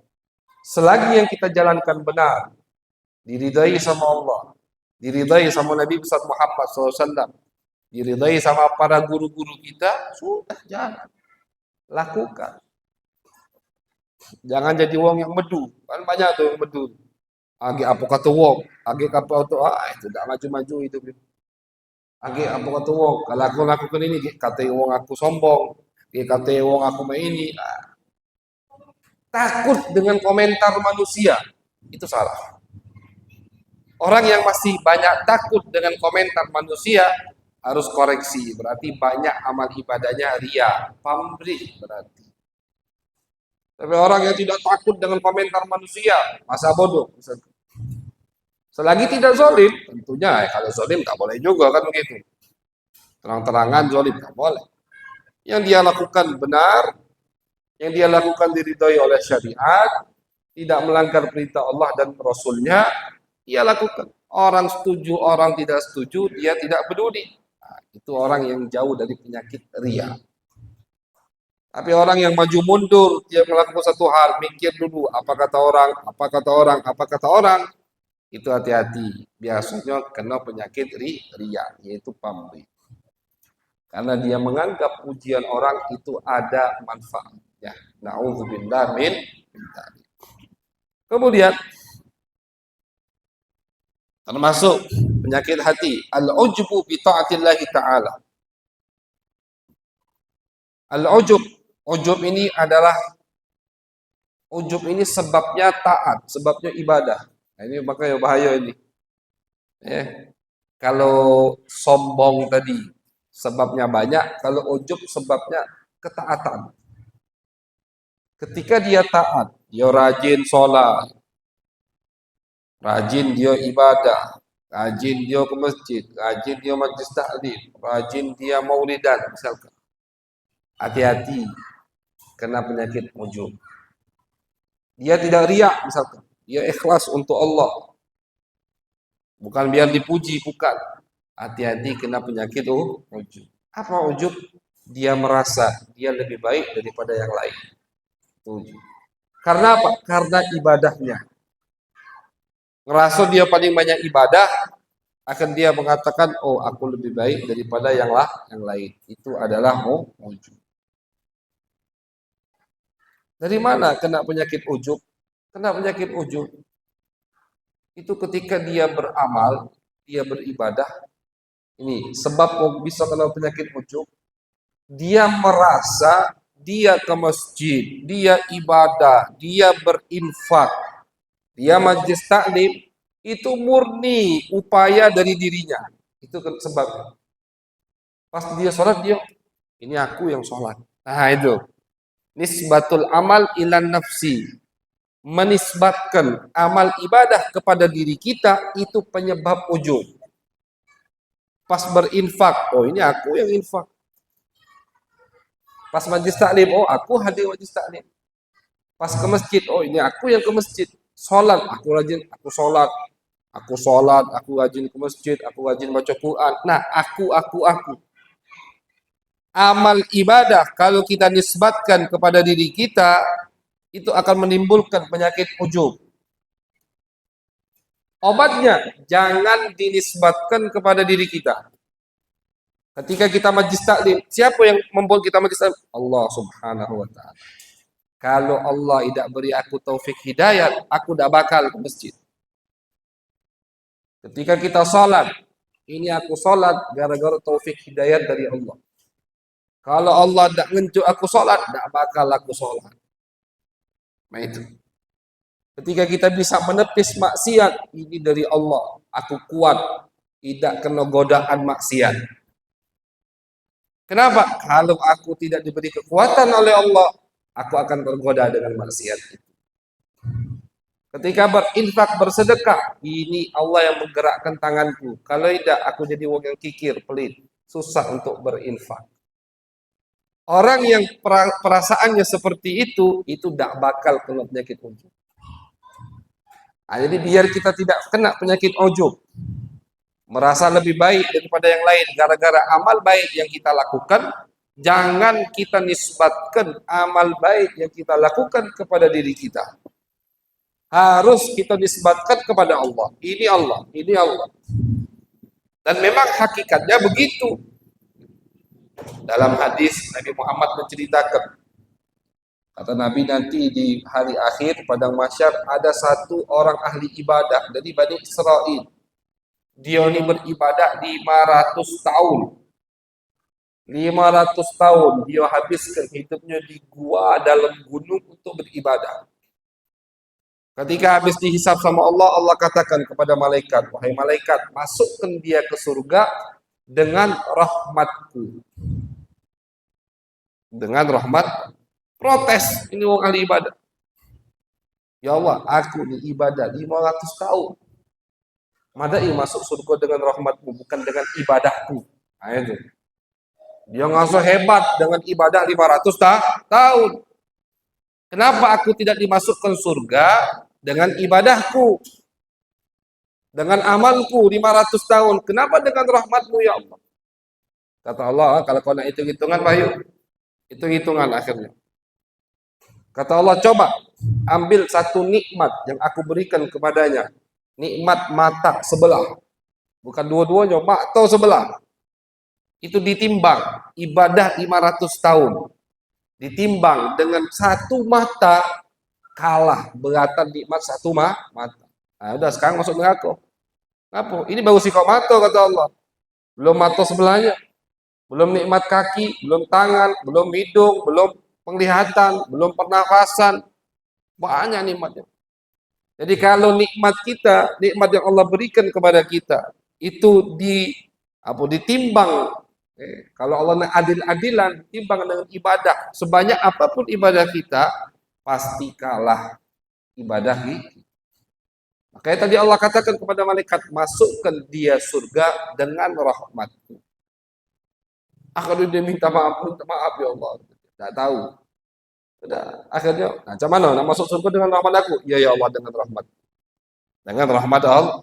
[SPEAKER 1] Selagi yang kita jalankan benar, diridai sama Allah, diridai sama Nabi besar Muhammad SAW, diridai sama para guru-guru kita, sudah jalan. Lakukan. Jangan jadi wong yang medu. Kan banyak tuh yang medu. Agi apa kata wong, agi apa tuh itu tidak maju-maju itu. Agi apa kata wong, kalau aku lakukan ini kata wong aku sombong, kata wong aku main ini. Takut dengan komentar manusia, itu salah. Orang yang masih banyak takut dengan komentar manusia harus koreksi, berarti banyak amal ibadahnya ria, pamrih berarti. Tapi orang yang tidak takut dengan komentar manusia, masa bodoh. Selagi tidak zalim, tentunya kalau zalim tak boleh juga kan begitu. Terang-terangan zalim tak boleh. Yang dia lakukan benar, yang dia lakukan diridhoi oleh syariat, tidak melanggar perintah Allah dan Rasulnya, ia lakukan. Orang setuju, orang tidak setuju, dia tidak peduli. Nah, itu orang yang jauh dari penyakit ria. Tapi orang yang maju mundur, dia melakukan satu hal, mikir dulu apa kata orang, apa kata orang, apa kata orang, itu hati-hati. Biasanya kena penyakit ria, yaitu pamrih. Karena dia menganggap pujian orang itu ada manfaatnya. Na'udzubillah min dzalik. Kemudian termasuk penyakit hati, al-ujbu bi ta'atillahi ta'ala. Al-ujub, ujub ini adalah ujub ini sebabnya taat, sebabnya ibadah. Nah, ini makanya bahaya ini. Kalau sombong tadi sebabnya banyak, kalau ujub sebabnya ketaatan. Ketika dia taat, dia rajin sholat, rajin dia ibadah, rajin dia ke masjid, rajin dia majlis taklim, rajin dia maulidan misalkan. Hati-hati kena penyakit ujub. Dia tidak riak misalkan, dia ikhlas untuk Allah. Bukan biar dipuji, bukan. Hati-hati kena penyakit ujub. Apa ujub? Dia merasa dia lebih baik daripada yang lain. Ujub. Karena apa? Karena ibadahnya. Ngerasa dia paling banyak ibadah, akan dia mengatakan, oh aku lebih baik daripada yang lain. Itu adalah ujub. Dari mana kena penyakit ujub? Kena penyakit ujub itu ketika dia beramal, dia beribadah. Ini sebab kok bisa kena penyakit ujub. Dia merasa dia ke masjid, dia ibadah, dia berinfak, dia majlis taklim, itu murni upaya dari dirinya. Itu sebab. Pas dia sholat, dia, ini aku yang sholat. Nah itu. Nisbatul amal ilan nafsi. Menisbatkan amal ibadah kepada diri kita, itu penyebab ujub. Pas berinfak, oh ini aku yang infak. Pas majlis taklim, oh aku hadir majlis taklim. Pas ke masjid, oh ini aku yang ke masjid. Sholat, aku rajin, aku sholat. Aku sholat, aku rajin ke masjid, aku rajin baca Quran. Nah, aku. Amal ibadah, kalau kita nisbatkan kepada diri kita, itu akan menimbulkan penyakit ujub. Obatnya, jangan dinisbatkan kepada diri kita. Ketika kita majlis taklim, siapa yang membuat kita majlis taklim? Allah subhanahu wa ta'ala. Kalau Allah tidak beri aku taufik hidayat, aku tidak bakal ke masjid. Ketika kita sholat, ini aku sholat gara-gara taufik hidayat dari Allah. Kalau Allah tidak ngenjuk aku sholat, tidak bakal aku sholat. Nah itu. Ketika kita bisa menepis maksiat, ini dari Allah. Aku kuat, tidak kena godaan maksiat. Kenapa? Kalau aku tidak diberi kekuatan oleh Allah, aku akan tergoda dengan maksiat itu. Ketika berinfak, bersedekah, ini Allah yang menggerakkan tanganku. Kalau tidak, aku jadi orang yang kikir, pelit, susah untuk berinfak. Orang yang perasaannya seperti itu tidak bakal kena penyakit ujub. Nah, jadi biar kita tidak kena penyakit ujub, merasa lebih baik daripada yang lain gara-gara amal baik yang kita lakukan, jangan kita nisbatkan amal baik yang kita lakukan kepada diri kita. Harus kita nisbatkan kepada Allah. Ini Allah, ini Allah. Dan memang hakikatnya begitu. Dalam hadis Nabi Muhammad menceritakan, kata Nabi, nanti di hari akhir padang mahsyar ada satu orang ahli ibadah dari Bani Israel. Dia ini beribadah 500 tahun. 500 tahun dia habiskan hidupnya di gua dalam gunung untuk beribadah. Ketika habis dihisab sama Allah, Allah katakan kepada malaikat, wahai malaikat, masukkan dia ke surga dengan rahmatku. Dengan rahmat. Protes, ini orang ahli ibadah. Ya Allah, aku ini ibadah 500 tahun. Madai masuk surga dengan rahmatmu, bukan dengan ibadahku. Nah, itu. Dia ngasih hebat dengan ibadah 500 tahun. Kenapa aku tidak dimasukkan surga dengan ibadahku? Dengan amalku 500 tahun. Kenapa dengan rahmatmu ya Allah? Kata Allah, kalau kau nak hitung-hitungan, Wahyu, hitung-hitungan akhirnya. Kata Allah, coba ambil satu nikmat yang aku berikan kepadanya. Nikmat mata sebelah. Bukan dua-duanya, mata sebelah. Itu ditimbang, ibadah 500 tahun. Ditimbang dengan satu mata, kalah beratan nikmat satu mata. Nah, udah sekarang masuk neraka. Apa? Ini baru sikap mata kata Allah. Belum mata sebelahnya. Belum nikmat kaki, belum tangan, belum hidung, belum penglihatan, belum pernafasan. Banyak nikmatnya. Jadi kalau nikmat kita, nikmat yang Allah berikan kepada kita, itu ditimbang. Kalau Allah adil-adilan, timbang dengan ibadah. Sebanyak apapun ibadah kita, pasti kalah ibadah kita. Makanya tadi Allah katakan kepada malaikat, masukkan dia surga dengan rahmatku. Akhirnya dia minta maaf ya Allah. Tidak tahu. Sudah, akhirnya, nah, macam mana nak masuk surga dengan rahmat aku? Ya ya Allah, dengan rahmat. Dengan rahmat Allah.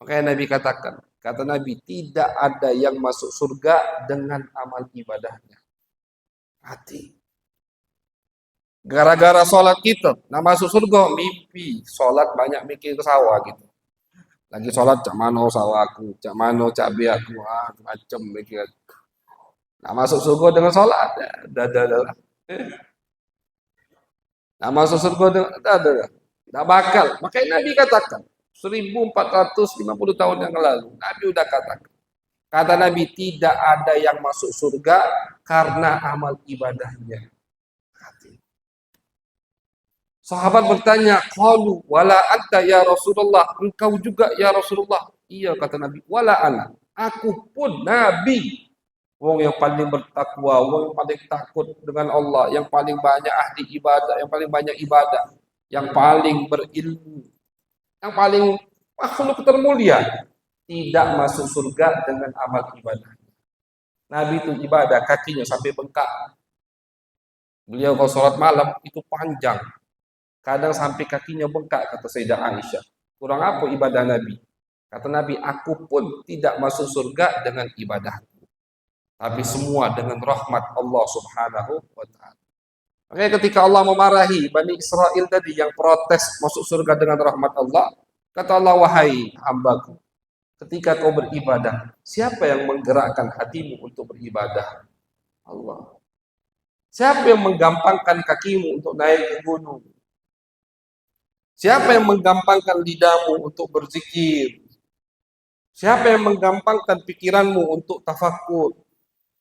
[SPEAKER 1] Makanya Nabi katakan, kata Nabi, tidak ada yang masuk surga dengan amal ibadahnya. Hati. Gara-gara sholat kita, nak masuk surga, mimpi. Sholat banyak mikir ke sawah gitu. Lagi sholat, cak mano sawah aku, cak mano cabai aku, macam mikir. Nak masuk surga dengan sholat, dah. Nak masuk surga dengan, dah. Tidak bakal. Makanya Nabi katakan, 1450 tahun yang lalu, Nabi udah katakan. Kata Nabi, tidak ada yang masuk surga karena amal ibadahnya. Sahabat bertanya, qalu wala anta ya Rasulullah, engkau juga ya Rasulullah. Iya kata Nabi, wala ana, aku pun Nabi. Wong yang paling bertakwa, wong yang paling takut dengan Allah, yang paling banyak ahli ibadah, yang paling banyak ibadah, yang paling berilmu, yang paling makhluk termulia, tidak masuk surga dengan amal ibadah. Nabi itu ibadah kakinya sampai bengkak. Beliau kalau sholat malam itu panjang. Kadang sampai kakinya bengkak, kata Sayyidah Aisyah. Kurang apa ibadah Nabi? Kata Nabi, aku pun tidak masuk surga dengan ibadahku. Tapi semua dengan rahmat Allah subhanahu wa ta'ala. Makanya ketika Allah memarahi Bani Israel tadi yang protes masuk surga dengan rahmat Allah, kata Allah, wahai hambaku, ketika kau beribadah, siapa yang menggerakkan hatimu untuk beribadah? Allah. Siapa yang menggampangkan kakimu untuk naik ke gunung? Siapa yang menggampangkan lidahmu untuk berzikir? Siapa yang menggampangkan pikiranmu untuk tafakur?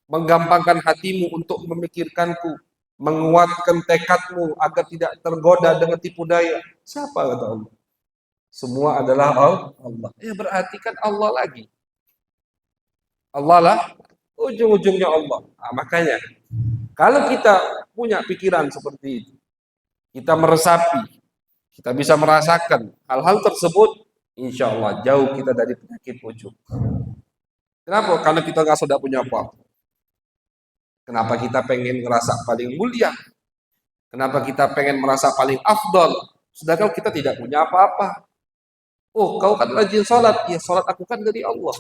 [SPEAKER 1] Menggampangkan hatimu untuk memikirkanku? Menguatkan tekadmu agar tidak tergoda dengan tipu daya? Siapa kata Allah? Semua adalah Allah. Berarti kan Allah lagi. Allah lah, ujung-ujungnya Allah. Nah, makanya, kalau kita punya pikiran seperti itu, kita meresapi, kita bisa merasakan hal-hal tersebut, insya Allah jauh kita dari penyakit ujub. Kenapa? Karena kita nggak sudah punya apa-apa. Kenapa kita pengen ngerasa paling mulia? Kenapa kita pengen merasa paling afdol? Sedangkan kita tidak punya apa-apa. Oh, kau kan rajin sholat. Ya, sholat aku kan dari Allah.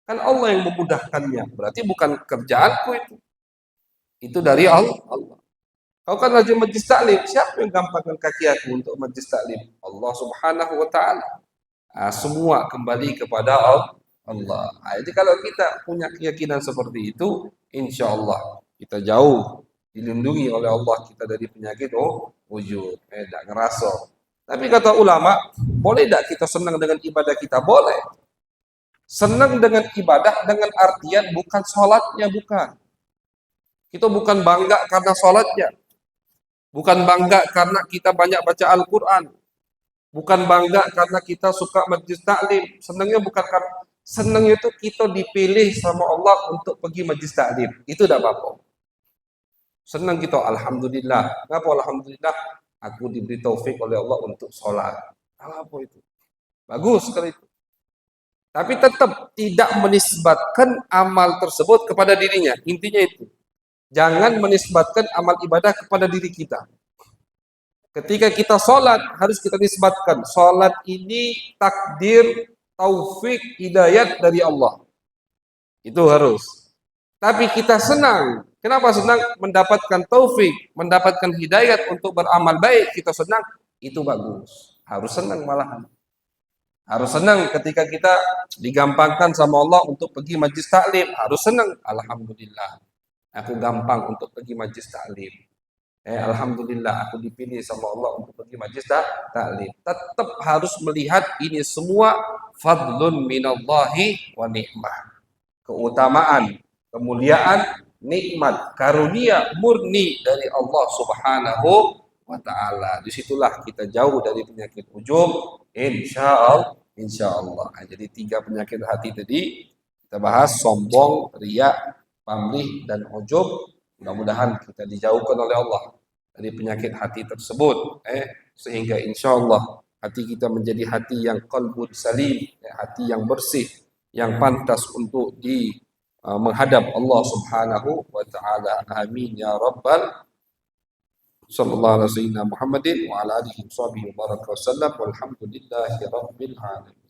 [SPEAKER 1] Kan Allah yang memudahkannya. Berarti bukan kerjaanku itu. Itu dari Allah. Kau kan rajin majlis taklim, siapa yang gampangkan kaki aku untuk majlis taklim? Allah subhanahu wa ta'ala. Nah, semua kembali kepada Allah. Nah, jadi kalau kita punya keyakinan seperti itu, insya Allah kita jauh dilindungi oleh Allah kita dari penyakit ujub. Tak ngerasa. Tapi kata ulama, boleh tak kita senang dengan ibadah kita? Boleh. Senang dengan ibadah dengan artian bukan sholatnya, bukan. Kita bukan bangga karena sholatnya. Bukan bangga karena kita banyak baca Al-Quran. Bukan bangga karena kita suka majlis taklim. Senangnya bukan karena, senangnya itu kita dipilih sama Allah untuk pergi majlis taklim. Itu tidak apa-apa. Senang kita, alhamdulillah. Kenapa alhamdulillah? Aku diberi taufik oleh Allah untuk sholat. Apa itu? Bagus sekali itu. Tapi tetap tidak menisbatkan amal tersebut kepada dirinya. Intinya itu. Jangan menisbatkan amal ibadah kepada diri kita. Ketika kita sholat, harus kita nisbatkan. Sholat ini takdir, taufik, hidayat dari Allah. Itu harus. Tapi kita senang. Kenapa senang? Mendapatkan taufik, mendapatkan hidayat untuk beramal baik. Kita senang, itu bagus. Harus senang malahan. Harus senang ketika kita digampangkan sama Allah untuk pergi majlis taklim. Harus senang. Alhamdulillah. Aku gampang untuk pergi majlis taklim. Alhamdulillah aku dipilih sama Allah untuk pergi majlis taklim. Tetap harus melihat ini semua fadlun minallahi wa ni'mah. Keutamaan, kemuliaan, nikmat, karunia murni dari Allah Subhanahu wa taala. Disitulah kita jauh dari penyakit ujub, insyaallah. Nah, jadi 3 penyakit hati tadi kita bahas: sombong, riya, pamrih, dan ujub. Mudah-mudahan kita dijauhkan oleh Allah dari penyakit hati tersebut, sehingga insyaallah hati kita menjadi hati yang qalbun salim, hati yang bersih, yang pantas untuk menghadap Allah Subhanahu wa taala. Amin ya rabbal. Sallallahu alaihi wasallam Muhammadin wa ala alihi wa sahbihi wa baraka wasallam walhamdulillahi rabbil alamin.